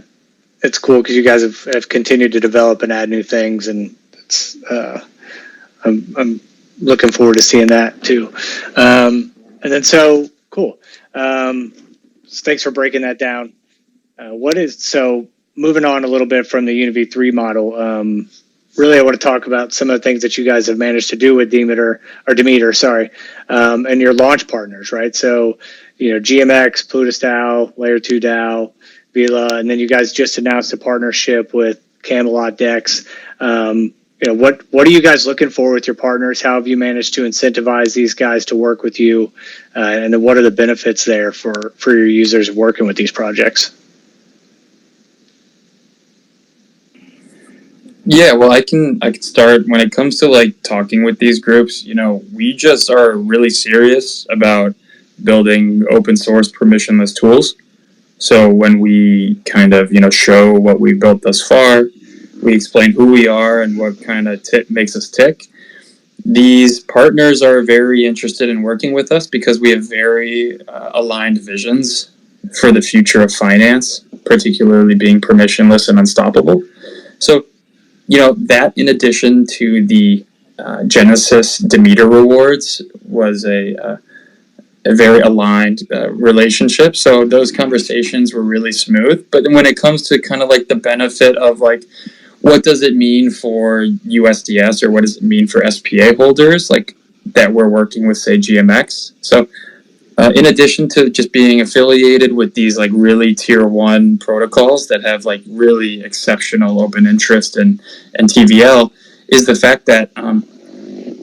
it's cool because you guys have continued to develop and add new things, and it's I'm looking forward to seeing that too. And then so cool. So thanks for breaking that down. Moving on a little bit from the UniV3 model, really I want to talk about some of the things that you guys have managed to do with Demeter, and your launch partners, right? So, GMX, Plutus DAO, Layer 2 DAO, Vila, and then you guys just announced a partnership with Camelot Dex. What are you guys looking for with your partners? How have you managed to incentivize these guys to work with you? And then what are the benefits there for your users working with these projects? Yeah, well, I can start. When it comes to talking with these groups, we just are really serious about building open source permissionless tools. So when we kind of show what we've built thus far, we explain who we are and what kind of makes us tick. These partners are very interested in working with us because we have very aligned visions for the future of finance, particularly being permissionless and unstoppable. So, that in addition to the Genesis Demeter rewards was a very aligned relationship. So those conversations were really smooth. But when it comes to kind of the benefit of what does it mean for USDS or what does it mean for SPA holders that we're working with, say, GMX? So in addition to just being affiliated with these really tier one protocols that have really exceptional open interest and TVL, is the fact that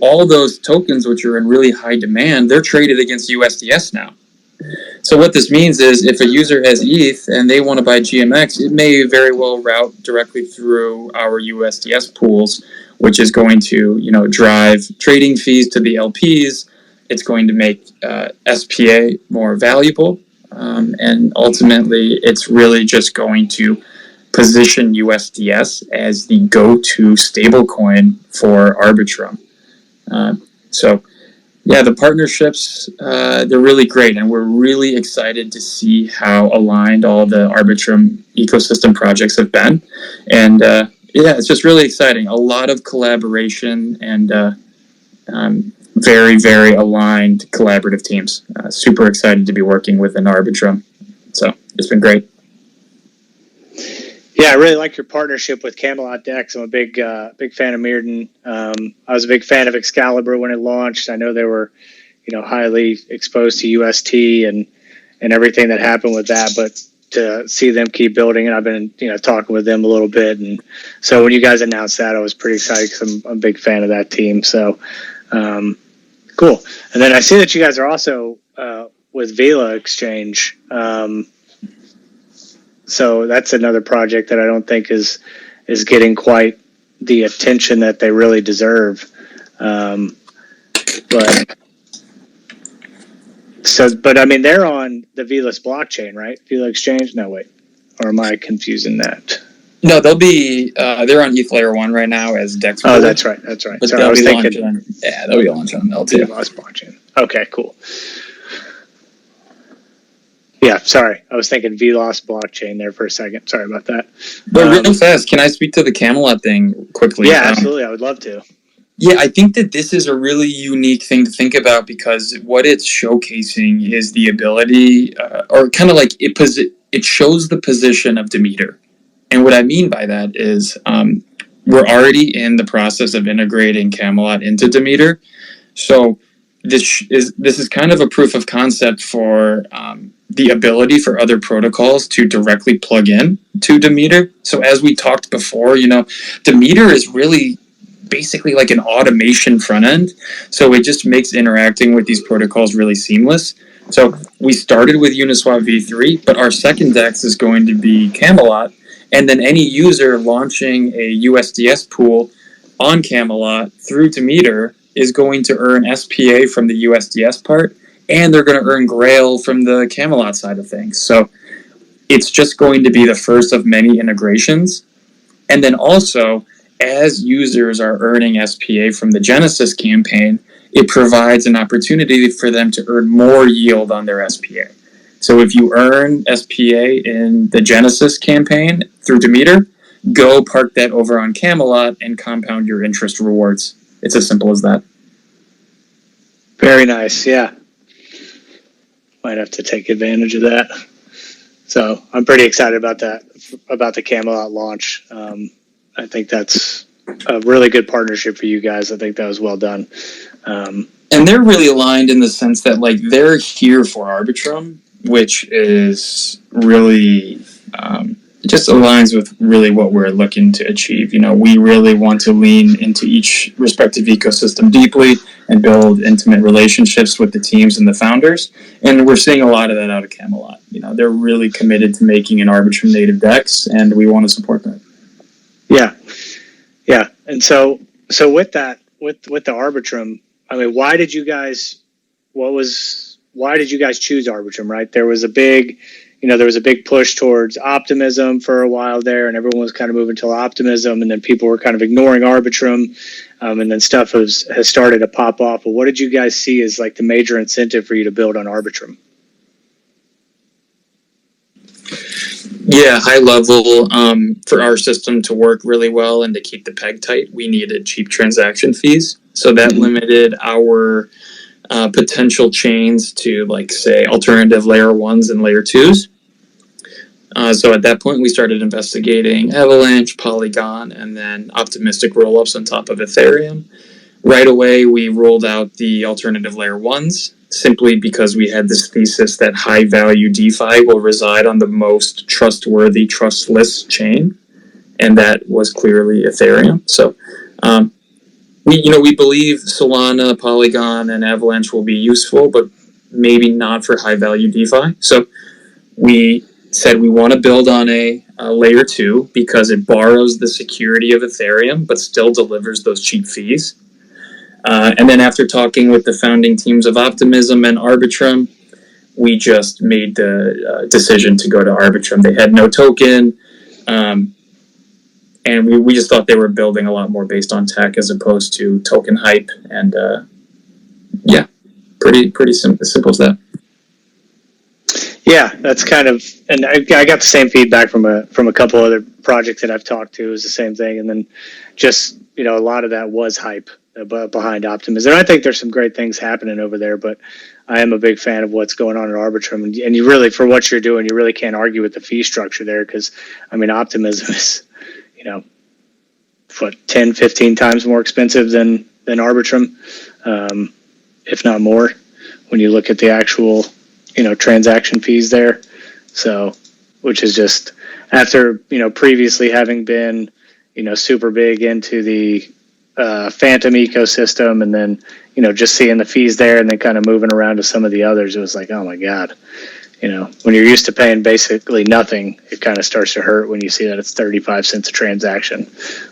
all those tokens, which are in really high demand, they're traded against USDS now. So what this means is if a user has ETH and they want to buy GMX, it may very well route directly through our USDS pools, which is going to, drive trading fees to the LPs. It's going to make SPA more valuable. And ultimately, it's really just going to position USDS as the go-to stablecoin for Arbitrum. Yeah, the partnerships, they're really great, and we're really excited to see how aligned all the Arbitrum ecosystem projects have been. And it's just really exciting. A lot of collaboration and very, very aligned collaborative teams. Super excited to be working with an Arbitrum. So it's been great. Yeah, I really like your partnership with Camelot Dex. I'm a big fan of Meerden. I was a big fan of Excalibur when it launched. I know they were, highly exposed to UST and everything that happened with that. But to see them keep building, and I've been, talking with them a little bit. And so when you guys announced that, I was pretty excited because I'm a big fan of that team. So cool. And then I see that you guys are also with Vela Exchange. So that's another project that I don't think is getting quite the attention that they really deserve. But I mean, they're on the Velas blockchain, right? Vela Exchange? No, wait. Or am I confusing that? No, they'll be they're on ETH Layer 1 right now as Dex. Oh, that's right. But sorry, they'll be launching on L2. Velas blockchain. Okay, cool. Yeah, sorry. I was thinking Velas blockchain there for a second. Sorry about that. But real fast, can I speak to the Camelot thing quickly? Yeah, absolutely. I would love to. Yeah, I think that this is a really unique thing to think about because what it's showcasing is the ability, or kind of like it shows the position of Demeter. And what I mean by that is we're already in the process of integrating Camelot into Demeter. So this is kind of a proof of concept for the ability for other protocols to directly plug in to Demeter. So as we talked before, Demeter is really basically like an automation front end. So it just makes interacting with these protocols really seamless. So we started with Uniswap v3, but our second DEX is going to be Camelot. And then any user launching a USDS pool on Camelot through Demeter is going to earn SPA from the USDS part, and they're going to earn Grail from the Camelot side of things. So it's just going to be the first of many integrations. And then also, as users are earning SPA from the Genesis campaign, it provides an opportunity for them to earn more yield on their SPA. So if you earn SPA in the Genesis campaign through Demeter, go park that over on Camelot and compound your interest rewards. It's as simple as that. Very nice, yeah. Might have to take advantage of that. So I'm pretty excited about that, about the Camelot launch. I think that's a really good partnership for you guys. I think that was well done. And they're really aligned in the sense that they're here for Arbitrum, which is really just aligns with really what we're looking to achieve. We really want to lean into each respective ecosystem deeply and build intimate relationships with the teams and the founders. And we're seeing a lot of that out of Camelot. They're really committed to making an Arbitrum native DEX, and we want to support that. Yeah. And so with that, with the Arbitrum, I mean, why did you guys choose Arbitrum, right? There was a big push towards optimism for a while there, and everyone was kind of moving to optimism, and then people were kind of ignoring Arbitrum, and then stuff has started to pop off. But what did you guys see as the major incentive for you to build on Arbitrum? Yeah, high level, for our system to work really well and to keep the peg tight, we needed cheap transaction fees. So that limited our potential chains to, say, alternative layer 1s and layer 2s. So at that point, we started investigating Avalanche, Polygon, and then optimistic rollups on top of Ethereum. Right away, we rolled out the alternative layer 1s, simply because we had this thesis that high-value DeFi will reside on the most trustworthy, trustless chain, and that was clearly Ethereum. So we believe Solana, Polygon, and Avalanche will be useful, but maybe not for high value DeFi. So we said we want to build on a layer 2 because it borrows the security of Ethereum, but still delivers those cheap fees. And then after talking with the founding teams of Optimism and Arbitrum, we just made the decision to go to Arbitrum. They had no token, and we just thought they were building a lot more based on tech as opposed to token hype. And yeah, pretty simple as that. Yeah, that's kind of, and I got the same feedback from a couple other projects that I've talked to. It was the same thing, and then just a lot of that was hype behind Optimism. And I think there's some great things happening over there, but I am a big fan of what's going on at Arbitrum, and you really, for what you're doing, you really can't argue with the fee structure there because, I mean, Optimism is, 10, 15 times more expensive than Arbitrum, if not more, when you look at the actual transaction fees there. So, which is just after, previously having been, super big into the Phantom ecosystem and then, just seeing the fees there and then kind of moving around to some of the others, it was like, oh my God, when you're used to paying basically nothing, it kind of starts to hurt when you see that it's 35 cents a transaction,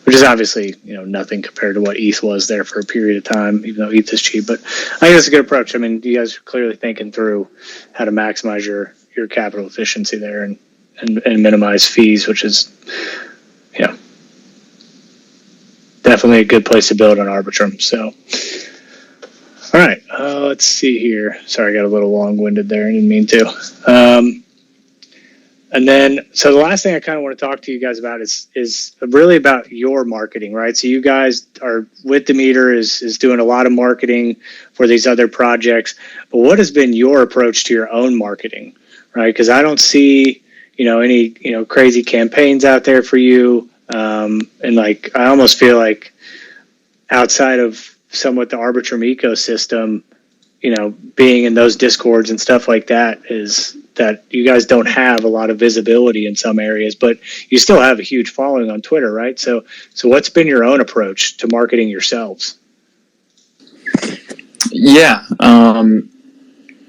which is obviously, nothing compared to what ETH was there for a period of time, even though ETH is cheap. But I think it's a good approach. I mean, you guys are clearly thinking through how to maximize your capital efficiency there and minimize fees, which is, definitely a good place to build on Arbitrum. So, all right, let's see here. Sorry, I got a little long-winded there. I didn't mean to. And then, so the last thing I kind of want to talk to you guys about is really about your marketing, right? So you guys are with Demeter is doing a lot of marketing for these other projects, but what has been your approach to your own marketing, right? Because I don't see, any, crazy campaigns out there for you. And like, I almost feel like outside of somewhat the Arbitrum ecosystem, being in those discords and stuff like that, is that you guys don't have a lot of visibility in some areas, but you still have a huge following on Twitter, right? So what's been your own approach to marketing yourselves? Yeah,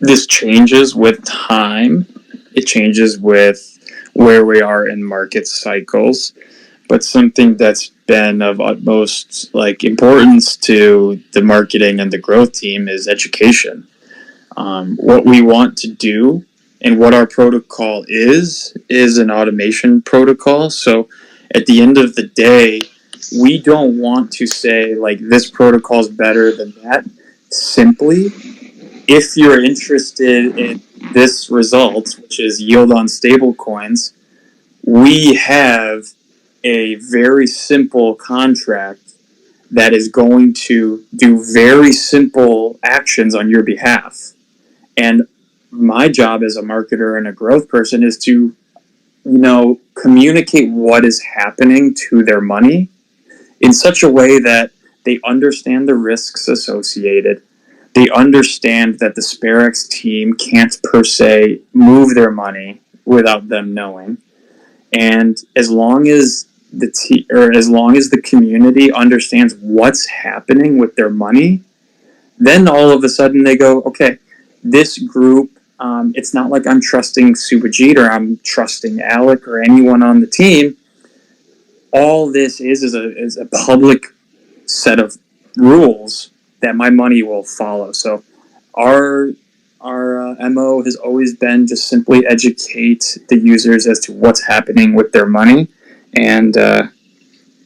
this changes with time. It changes with where we are in market cycles. But something that's been of utmost importance to the marketing and the growth team is education. What we want to do and what our protocol is an automation protocol. So at the end of the day, we don't want to say this protocol is better than that. Simply, if you're interested in this result, which is yield on stable coins, we have a very simple contract that is going to do very simple actions on your behalf. And my job as a marketer and a growth person is to, communicate what is happening to their money in such a way that they understand the risks associated. They understand that the Sperax team can't per se move their money without them knowing. And as long as the community understands what's happening with their money, then all of a sudden they go, okay, this group, it's not like I'm trusting Subhajit or I'm trusting Alec or anyone on the team. All this is a public set of rules that my money will follow. So our MO has always been just simply educate the users as to what's happening with their money, and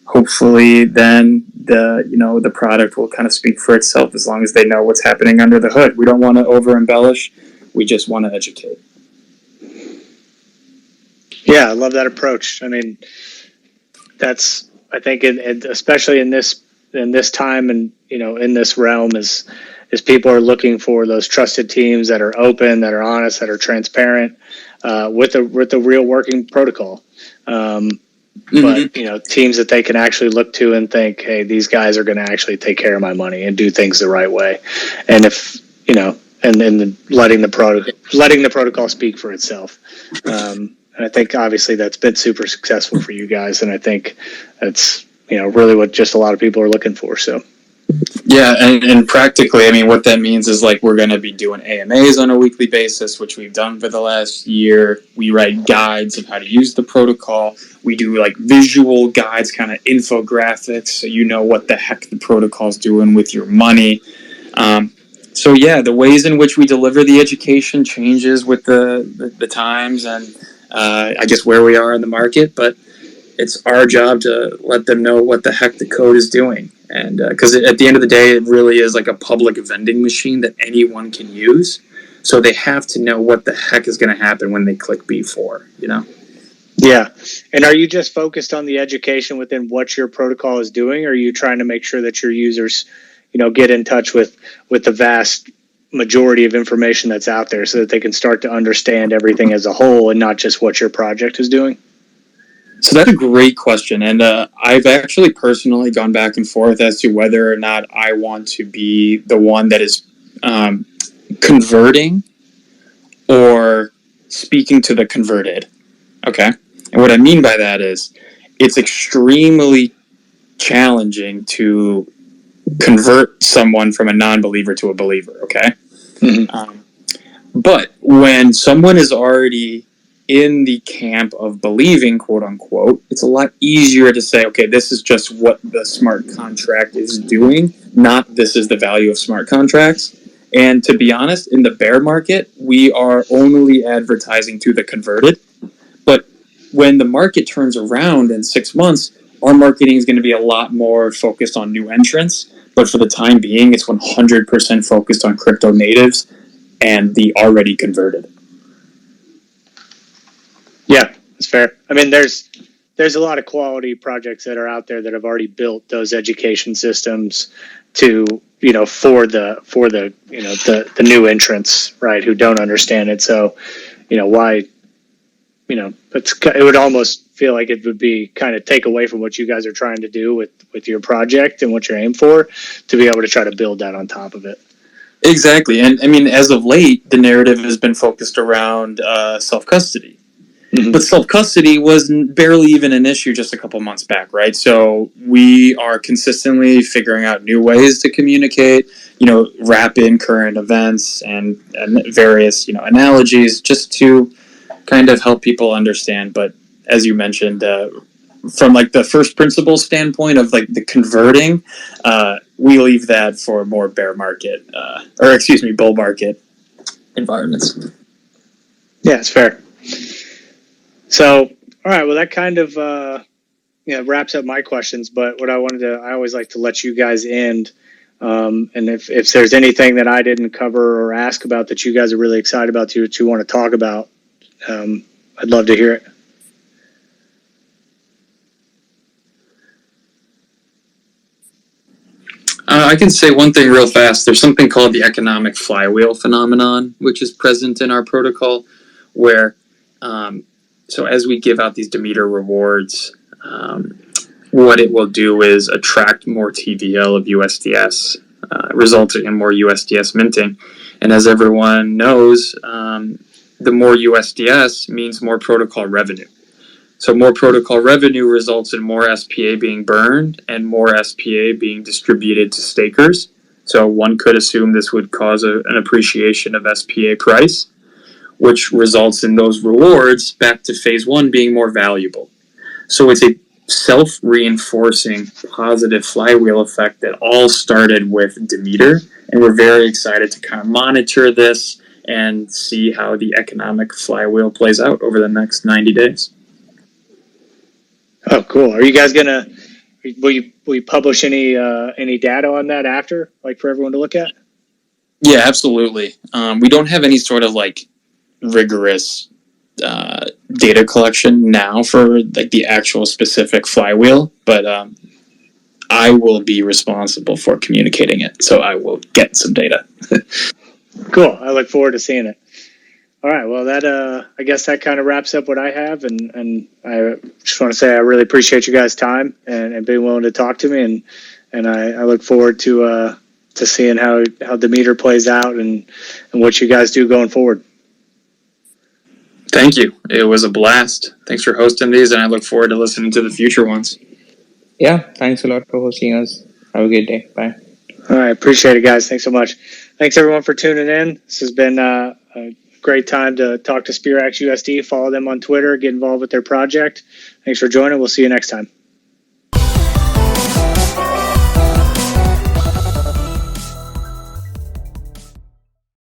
hopefully then the product will kind of speak for itself as long as they know what's happening under the hood. We don't want to over embellish. We just want to educate. Yeah, I love that approach. I mean, that's, I think, especially in this time and in this realm, is people are looking for those trusted teams that are open, that are honest, that are transparent, with a real working protocol. But teams that they can actually look to and think, hey, these guys are going to actually take care of my money and do things the right way. And if and then letting the protocol speak for itself. And I think obviously that's been super successful for you guys, and I think that's really what just a lot of people are looking for. So Yeah, and practically, I mean, what that means is like we're going to be doing AMAs on a weekly basis, which we've done for the last year. We write guides of how to use the protocol. We do like visual guides, kind of infographics, so you know what the heck the protocol's doing with your money. So yeah, the ways in which we deliver the education changes with the times and I guess where we are in the market, but it's our job to let them know what the heck the code is doing. And because at the end of the day, it really is like a public vending machine that anyone can use. So they have to know what the heck is going to happen when they click B4, you know? Yeah. And are you just focused on the education within what your protocol is doing, or are you trying to make sure that your users, get in touch with the vast majority of information that's out there so that they can start to understand everything as a whole and not just what your project is doing? So that's a great question. And I've actually personally gone back and forth as to whether or not I want to be the one that is converting or speaking to the converted. Okay. And what I mean by that is it's extremely challenging to convert someone from a non-believer to a believer. Okay. Mm-hmm. But when someone is already in the camp of believing, quote unquote, it's a lot easier to say, okay, this is just what the smart contract is doing, not this is the value of smart contracts. And to be honest, in the bear market, we are only advertising to the converted. But when the market turns around in 6 months, our marketing is going to be a lot more focused on new entrants. But for the time being, it's 100% focused on crypto natives and the already converted. Yeah, that's fair. I mean, there's a lot of quality projects that are out there that have already built those education systems to, for the the new entrants, right, who don't understand it. So, why, it would almost feel like it would be kind of take away from what you guys are trying to do with your project and what you're aiming for, to be able to try to build that on top of it. Exactly. And I mean, as of late, the narrative has been focused around self-custody. Mm-hmm. But self-custody was barely even an issue just a couple months back, right? So we are consistently figuring out new ways to communicate, wrap in current events and various, analogies just to kind of help people understand. But as you mentioned, from like the first principle standpoint of like the converting, we leave that for more bear market, bull market environments. Yeah, it's fair. So, all right, well, that kind of wraps up my questions. But what I always like to let you guys end. And if there's anything that I didn't cover or ask about that you guys are really excited about, that you want to talk about, I'd love to hear it. I can say one thing real fast. There's something called the economic flywheel phenomenon, which is present in our protocol, where so as we give out these Demeter rewards, what it will do is attract more TVL of USDS, resulting in more USDS minting. And as everyone knows, the more USDS means more protocol revenue. So more protocol revenue results in more SPA being burned and more SPA being distributed to stakers. So one could assume this would cause an appreciation of SPA price, which results in those rewards back to phase one being more valuable. So it's a self-reinforcing positive flywheel effect that all started with Demeter, and we're very excited to kind of monitor this and see how the economic flywheel plays out over the next 90 days. Oh, cool. Are you guys will you publish any data on that after, like for everyone to look at? Yeah, absolutely. We don't have any sort of like rigorous data collection now for like the actual specific flywheel, but I will be responsible for communicating it, so I will get some data. Cool. I look forward to seeing it. All right. Well, that I guess that kind of wraps up what I have, and I just want to say I really appreciate you guys' time and being willing to talk to me, and I look forward to seeing how Demeter plays out and what you guys do going forward. Thank you. It was a blast. Thanks for hosting these, and I look forward to listening to the future ones. Yeah, thanks a lot for hosting us. Have a good day. Bye. All right, appreciate it, guys. Thanks so much. Thanks everyone for tuning in. This has been a great time to talk to Sperax USD. Follow them on Twitter. Get involved with their project. Thanks for joining. We'll see you next time.